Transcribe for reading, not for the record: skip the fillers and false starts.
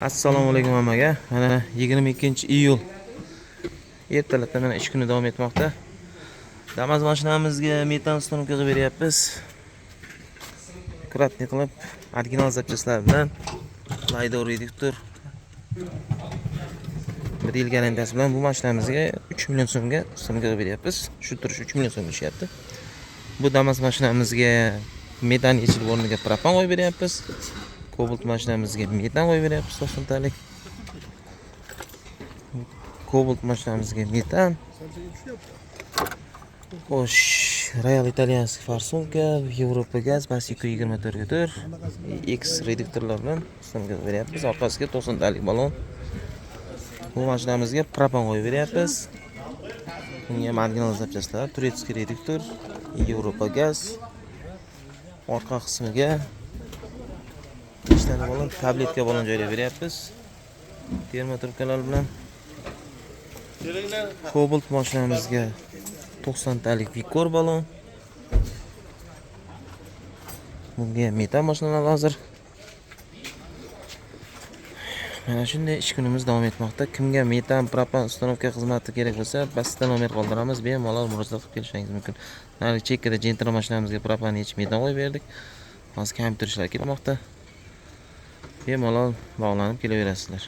Assalomu alaykum hammaga. Mana 22-iyul ertalabdan mana ish kuni davom etmoqda. Damas mashinamizga metan uстановка beryapmiz. Kratni qilib, original zapchastlar bilan Laydor reduktor 1 yil garantiyasi bilan bu mashinamizga 3 million so'mga uстановка beryapmiz. Shu turish 3 million so'm ishyapti. Bu Damas mashinamizga metan yechilib o'rniga propan qo'yib beryapmiz. Cobalt mashinamizga metan qo'yib beryapmiz 90 talik. Cobalt mashinamizga metan. Xo'sh, Royal Italianskiy farsonka, Yevropa gaz, Masiko 24 X reduktorlar bilan uстановка beryapmiz. Orqasiga 90 talik balon. Bu mashinamizga propan qo'yib beryapmiz. Bunga original zapchastlar, turetskiy reduktor, Yevropa gaz. Orqa qismiga ishtani balon, tabletka balon joylab beryapmiz. Termotrubkalar bilan. Cobalt mashinamizga 90 talik Vikor balon. Bunga metan mashinalar hozir. Mana shunday ish kunimiz davom etmoqda. Kimga metan, propan uстановка xizmati kerak bo'lsa, pastda nomer qoldiramiz, bemalol murojaat qilib kelishingiz mumkin. Mana chekkada Gentra mashinamizga propan yechib metan qo'yib berdik. Hozir kompyuter ishlari ketmoqda. Bemalol bog'lanib kelaverasizlar.